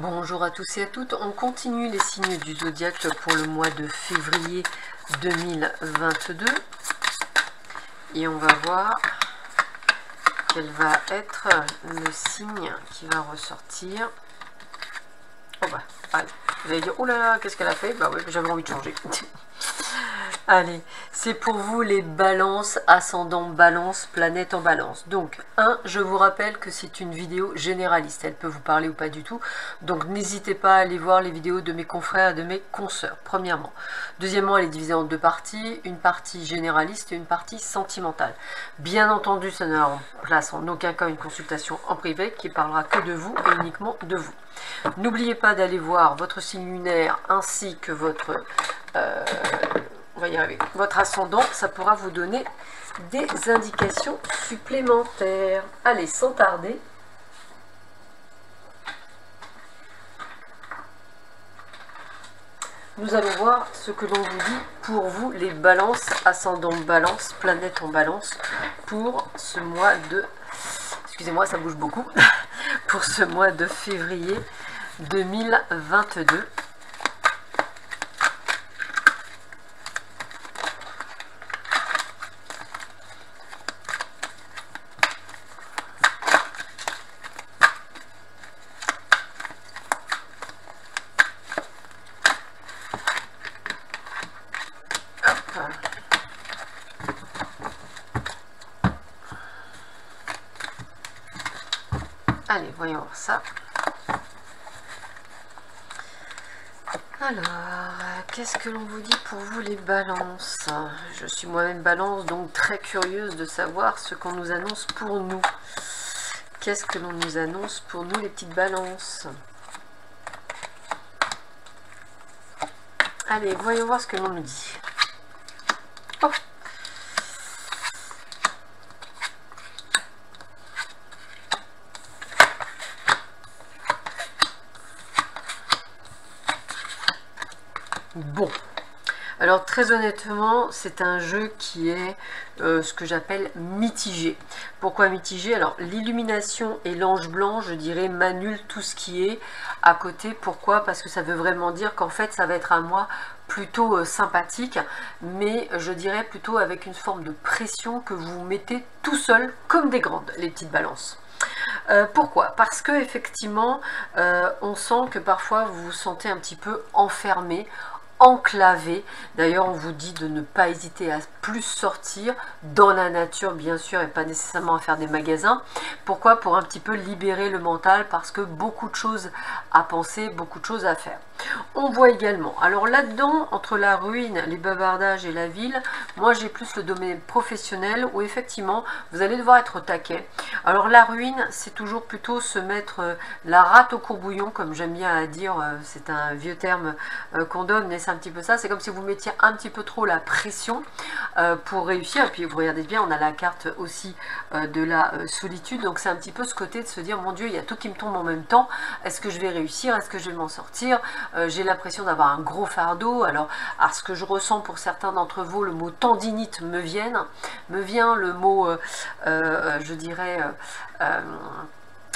Bonjour à tous et à toutes, on continue les signes du zodiaque pour le mois de février 2022 et on va voir quel va être le signe qui va ressortir. Oh bah, allez, vous allez dire, oh là là, qu'est-ce qu'elle a fait? Bah oui, j'avais envie de changer. Allez, c'est pour vous les balances, ascendant balance, planète en balance. Donc, je vous rappelle que c'est une vidéo généraliste. Elle peut vous parler ou pas du tout. Donc, n'hésitez pas à aller voir les vidéos de mes confrères et de mes consoeurs, premièrement. Deuxièmement, elle est divisée en deux parties. Une partie généraliste et une partie sentimentale. Bien entendu, ça ne remplace en aucun cas une consultation en privé qui parlera que de vous et uniquement de vous. N'oubliez pas d'aller voir votre signe lunaire ainsi que votre... on va y arriver. Votre ascendant, ça pourra vous donner des indications supplémentaires. Allez, sans tarder. Nous allons voir ce que l'on vous dit pour vous, les balances, ascendant balance, planète en balance, pour ce mois de... Excusez-moi, ça bouge beaucoup. Pour ce mois de février 2022. Allez, voyons voir ça. Alors, qu'est-ce que l'on vous dit pour vous les balances? Je suis moi-même balance, donc très curieuse de savoir ce qu'on nous annonce pour nous. Qu'est-ce que l'on nous annonce pour nous les petites balances? Allez, voyons voir ce que l'on nous dit. Oh! Bon, alors très honnêtement, c'est un jeu qui est ce que j'appelle mitigé. Pourquoi mitigé? Alors l'illumination et l'ange blanc, je dirais, m'annulent tout ce qui est à côté. Pourquoi? Parce que ça veut vraiment dire qu'en fait, ça va être un mois plutôt sympathique, mais je dirais plutôt avec une forme de pression que vous mettez tout seul, comme des grandes, les petites balances. Pourquoi? Parce que effectivement, on sent que parfois vous vous sentez un petit peu enfermé, enclavé. D'ailleurs, on vous dit de ne pas hésiter à plus sortir dans la nature, bien sûr, et pas nécessairement à faire des magasins. Pourquoi? Pour un petit peu libérer le mental, parce que beaucoup de choses à penser, beaucoup de choses à faire. On voit également, alors là-dedans, entre la ruine, les bavardages et la ville, moi j'ai plus le domaine professionnel où effectivement vous allez devoir être au taquet. Alors la ruine, c'est toujours plutôt se mettre la rate au courbouillon, comme j'aime bien à dire, c'est un vieux terme qu'on donne, mais c'est un petit peu ça. C'est comme si vous mettiez un petit peu trop la pression pour réussir. Et puis vous regardez bien, on a la carte aussi de la solitude, donc c'est un petit peu ce côté de se dire, mon Dieu, il y a tout qui me tombe en même temps, est-ce que je vais réussir, est-ce que je vais m'en sortir? J'ai l'impression d'avoir un gros fardeau. Alors, à ce que je ressens pour certains d'entre vous, le mot tendinite me vient le mot, je dirais,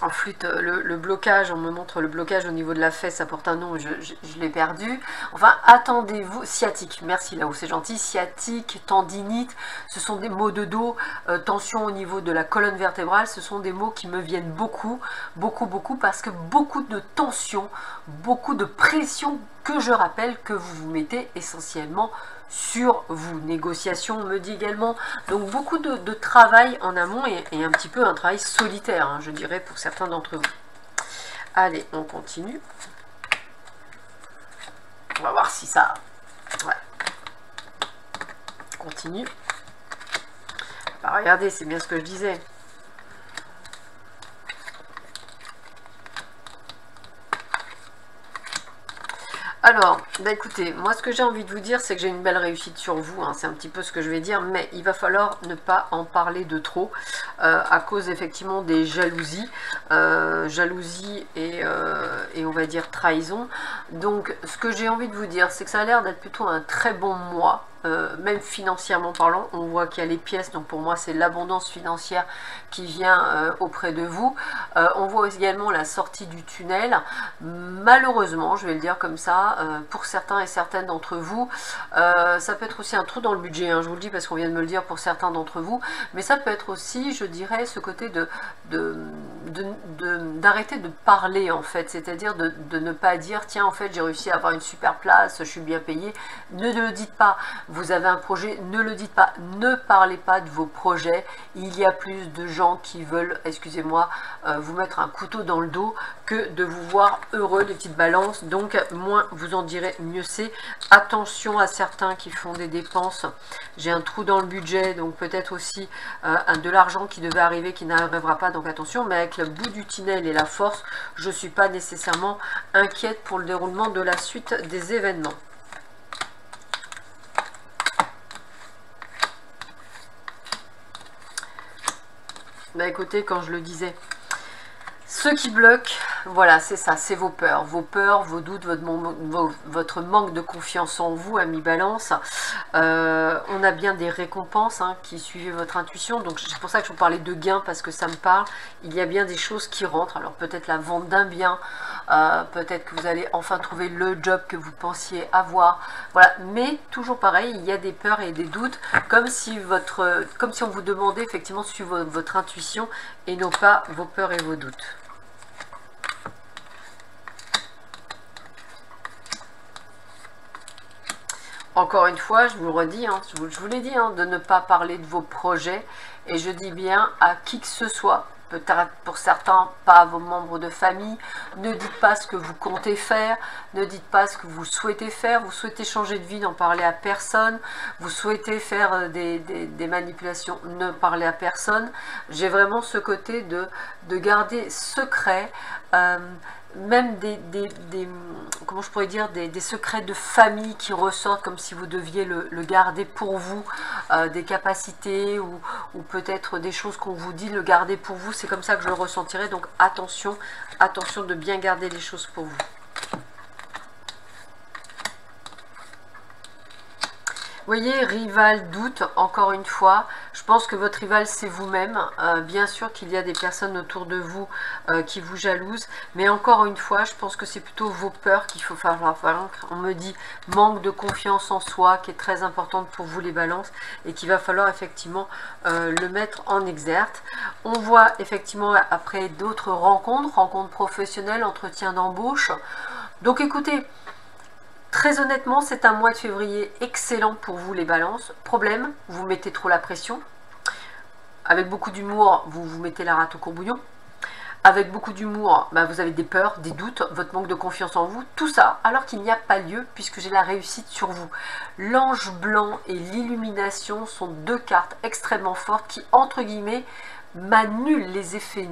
en flûte, le blocage, on me montre le blocage au niveau de la fesse, ça porte un nom, je l'ai perdu. Enfin, attendez-vous, sciatique, merci là-haut, c'est gentil, sciatique, tendinite, ce sont des maux de dos, tension au niveau de la colonne vertébrale, ce sont des mots qui me viennent beaucoup, parce que beaucoup de tension, beaucoup de pression, que je rappelle que vous vous mettez essentiellement sur vous. Négociation, on me dit également. Donc beaucoup de travail en amont et un petit peu un travail solitaire, hein, je dirais, pour certains d'entre vous. Allez, on continue. On va voir si ça... Ouais. Continue. Bah, regardez, c'est bien ce que je disais. Alors, bah écoutez, moi ce que j'ai envie de vous dire, c'est que j'ai une belle réussite sur vous, hein, c'est un petit peu ce que je vais dire, mais il va falloir ne pas en parler de trop, à cause effectivement des jalousies, et on va dire trahison. Donc ce que j'ai envie de vous dire, c'est que ça a l'air d'être plutôt un très bon mois, même financièrement parlant. On voit qu'il y a les pièces, donc pour moi c'est l'abondance financière qui vient auprès de vous. On voit également la sortie du tunnel. Malheureusement, je vais le dire comme ça, pour certains et certaines d'entre vous, ça peut être aussi un trou dans le budget, hein, je vous le dis parce qu'on vient de me le dire pour certains d'entre vous, mais ça peut être aussi, je dirais, ce côté d'arrêter de parler en fait, c'est-à-dire de ne pas dire tiens en fait j'ai réussi à avoir une super place, je suis bien payé. Ne le dites pas. Vous avez un projet, ne le dites pas. Ne parlez pas de vos projets. Il y a plus de gens qui veulent, excusez-moi, vous mettre un couteau dans le dos que de vous voir heureux, les petites balances. Donc moins vous en direz, mieux c'est. Attention à certains qui font des dépenses. J'ai un trou dans le budget, donc peut-être aussi de l'argent qui devait arriver qui n'arrivera pas, donc attention. Mais avec le bout du tunnel et la force, je ne suis pas nécessairement inquiète pour le déroulement de la suite des événements. Bah écoutez, quand je le disais, ce qui bloque, voilà, c'est ça, c'est vos peurs, vos doutes, votre manque de confiance en vous, amis Balance. On a bien des récompenses hein, qui suivent votre intuition, donc c'est pour ça que je vous parlais de gains, parce que ça me parle. Il y a bien des choses qui rentrent, alors peut-être la vente d'un bien, peut-être que vous allez enfin trouver le job que vous pensiez avoir, voilà, mais toujours pareil, il y a des peurs et des doutes, comme si on vous demandait effectivement de suivre votre intuition et non pas vos peurs et vos doutes. Encore une fois, je vous le redis, hein, je vous l'ai dit, hein, de ne pas parler de vos projets, et je dis bien à qui que ce soit, peut-être pour certains, pas à vos membres de famille. Ne dites pas ce que vous comptez faire, ne dites pas ce que vous souhaitez faire, vous souhaitez changer de vie, n'en parlez à personne, vous souhaitez faire des manipulations, ne parlez à personne. J'ai vraiment ce côté de garder secret, même comment je pourrais dire, des secrets de famille qui ressortent comme si vous deviez le garder pour vous, des capacités ou peut-être des choses qu'on vous dit, le garder pour vous, c'est comme ça que je le ressentirai, donc attention, attention de bien garder les choses pour vous. Vous voyez, rival, doute, encore une fois, je pense que votre rival c'est vous-même. Bien sûr qu'il y a des personnes autour de vous qui vous jalousent, mais encore une fois, je pense que c'est plutôt vos peurs qu'il faut falloir vaincre. On me dit manque de confiance en soi qui est très importante pour vous les balances et qu'il va falloir effectivement le mettre en exergue. On voit effectivement après d'autres rencontres professionnelles, entretiens d'embauche. Donc écoutez, très honnêtement, c'est un mois de février excellent pour vous les balances. Problème, vous mettez trop la pression. Avec beaucoup d'humour, vous vous mettez la rate au courbouillon. Avec beaucoup d'humour, bah, vous avez des peurs, des doutes, votre manque de confiance en vous. Tout ça alors qu'il n'y a pas lieu puisque j'ai la réussite sur vous. L'ange blanc et l'illumination sont deux cartes extrêmement fortes qui, entre guillemets, m'annule les effets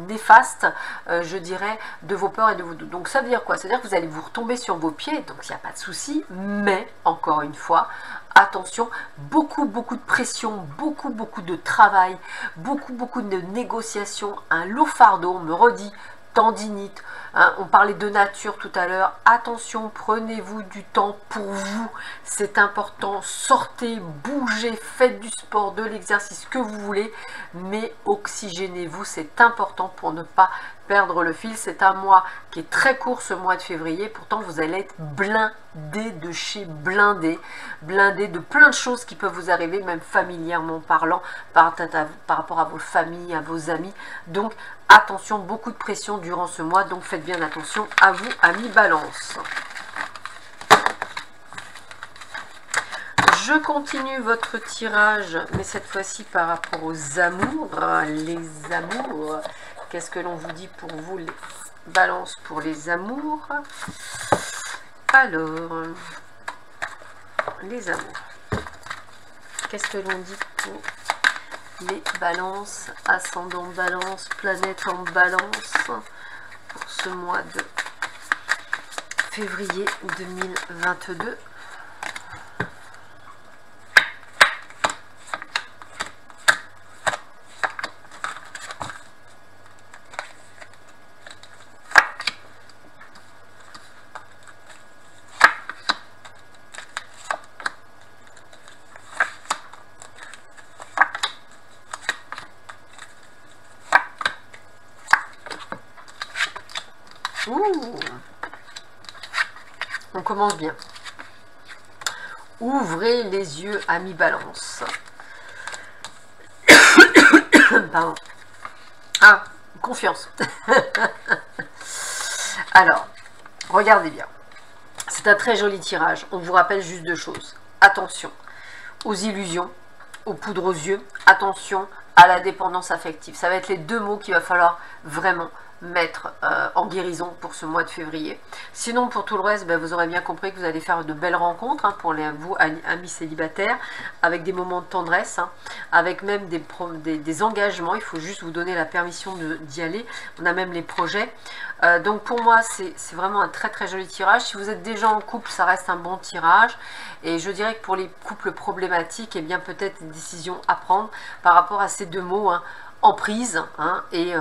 néfastes, je dirais, de vos peurs et de vos doutes. Donc ça veut dire quoi? Ça veut dire que vous allez vous retomber sur vos pieds, donc il n'y a pas de souci, mais encore une fois, attention, beaucoup de pression, beaucoup de travail, beaucoup de négociations, un lourd fardeau, on me redit, tendinite, hein, on parlait de nature tout à l'heure, attention, prenez-vous du temps pour vous, c'est important, sortez, bougez, faites du sport, de l'exercice que vous voulez, mais oxygénez-vous, c'est important pour ne pas perdre le fil. C'est un mois qui est très court, ce mois de février, pourtant vous allez être blindé de chez blindé de plein de choses qui peuvent vous arriver, même familièrement parlant, par rapport à vos familles, à vos amis. Donc attention, beaucoup de pression durant ce mois, donc faites bien attention à vous, amis Balance. Je continue votre tirage, mais cette fois-ci par rapport aux amours. Les amours, qu'est-ce que l'on vous dit pour vous, les balances, pour les amours? Alors, les amours. Qu'est-ce que l'on dit pour les balances, ascendant balance, planète en balance, pour ce mois de février 2022? Ouh. On commence bien. Ouvrez les yeux, amis Balance. Pardon. Ah, confiance. Alors, regardez bien. C'est un très joli tirage. On vous rappelle juste deux choses. Attention aux illusions, aux poudres aux yeux. Attention à la dépendance affective. Ça va être les deux mots qu'il va falloir vraiment mettre en guérison pour ce mois de février. Sinon, pour tout le reste, ben, vous aurez bien compris que vous allez faire de belles rencontres hein, pour vous, amis célibataires, avec des moments de tendresse, hein, avec même des engagements. Il faut juste vous donner la permission d'y aller. On a même les projets. Donc pour moi, c'est vraiment un très très joli tirage. Si vous êtes déjà en couple, ça reste un bon tirage. Et je dirais que pour les couples problématiques, eh bien peut-être des décisions à prendre par rapport à ces deux mots, hein, emprise hein, et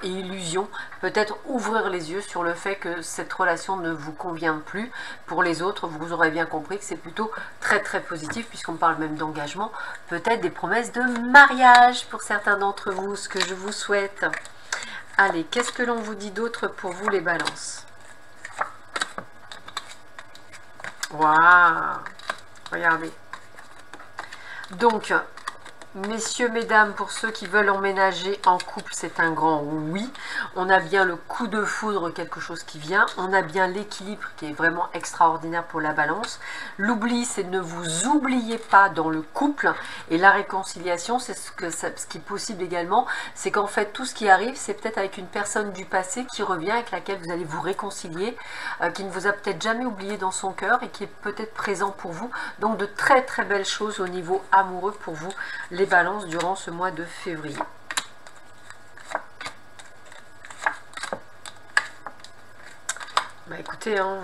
illusion, peut-être ouvrir les yeux sur le fait que cette relation ne vous convient plus. Pour les autres, vous aurez bien compris que c'est plutôt très très positif puisqu'on parle même d'engagement, peut-être des promesses de mariage pour certains d'entre vous, ce que je vous souhaite. Allez, qu'est-ce que l'on vous dit d'autre pour vous les balances? Waouh, regardez. Donc, messieurs, mesdames, pour ceux qui veulent emménager en couple, c'est un grand oui. On a bien le coup de foudre, quelque chose qui vient. On a bien l'équilibre qui est vraiment extraordinaire pour la balance. L'oubli, c'est ne vous oubliez pas dans le couple. Et la réconciliation, c'est ce qui est possible également. C'est qu'en fait, tout ce qui arrive, c'est peut-être avec une personne du passé qui revient, avec laquelle vous allez vous réconcilier, qui ne vous a peut-être jamais oublié dans son cœur et qui est peut-être présent pour vous. Donc, de très très belles choses au niveau amoureux pour vous, les balances durant ce mois de février. Bah écoutez, hein.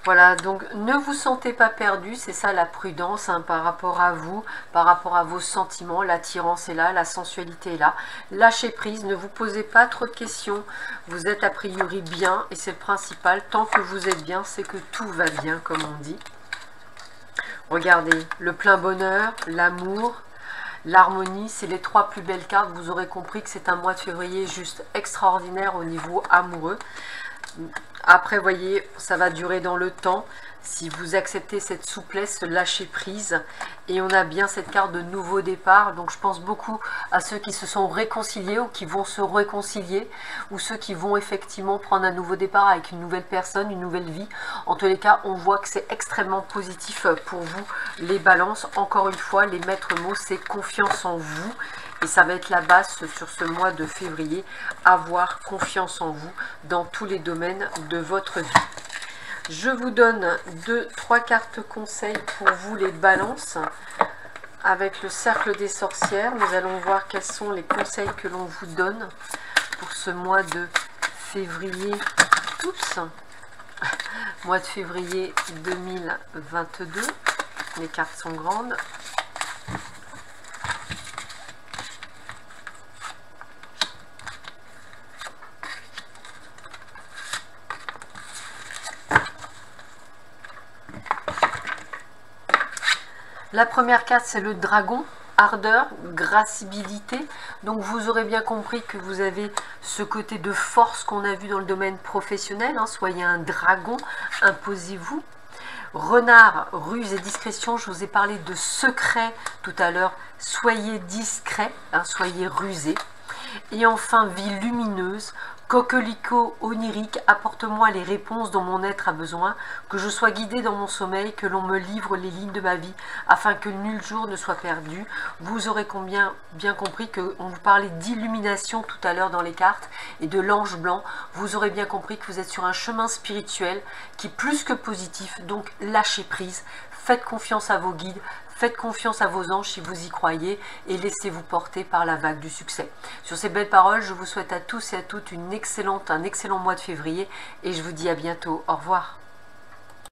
Voilà, donc ne vous sentez pas perdu, c'est ça la prudence hein, par rapport à vous, par rapport à vos sentiments, l'attirance est là, la sensualité est là. Lâchez prise, ne vous posez pas trop de questions, vous êtes a priori bien et c'est le principal. Tant que vous êtes bien, c'est que tout va bien comme on dit. Regardez, le plein bonheur, l'amour, l'harmonie, c'est les trois plus belles cartes. Vous aurez compris que c'est un mois de février juste extraordinaire au niveau amoureux. Après, voyez, ça va durer dans le temps. Si vous acceptez cette souplesse, ce lâcher prise. Et on a bien cette carte de nouveau départ. Donc je pense beaucoup à ceux qui se sont réconciliés ou qui vont se réconcilier. Ou ceux qui vont effectivement prendre un nouveau départ avec une nouvelle personne, une nouvelle vie. En tous les cas, on voit que c'est extrêmement positif pour vous, les balances. Encore une fois, les maîtres mots, c'est confiance en vous. Et ça va être la base sur ce mois de février. Avoir confiance en vous dans tous les domaines de votre vie. Je vous donne 2-3 cartes conseils pour vous les balances. Avec le cercle des sorcières, nous allons voir quels sont les conseils que l'on vous donne pour ce mois de février. Oups, mois de février 2022. Les cartes sont grandes. La première carte, c'est le dragon, ardeur, gracibilité. Donc vous aurez bien compris que vous avez ce côté de force qu'on a vu dans le domaine professionnel. Hein. Soyez un dragon, imposez-vous. Renard, ruse et discrétion, je vous ai parlé de secret tout à l'heure. Soyez discret, hein, soyez rusé. Et enfin, vie lumineuse, coquelicot onirique, apporte-moi les réponses dont mon être a besoin, que je sois guidé dans mon sommeil, que l'on me livre les lignes de ma vie, afin que nul jour ne soit perdu. Vous aurez bien compris qu'on vous parlait d'illumination tout à l'heure dans les cartes, et de l'ange blanc. Vous aurez bien compris que vous êtes sur un chemin spirituel qui est plus que positif, donc lâchez prise, faites confiance à vos guides, faites confiance à vos anges si vous y croyez et laissez-vous porter par la vague du succès. Sur ces belles paroles, je vous souhaite à tous et à toutes un excellent mois de février et je vous dis à bientôt. Au revoir.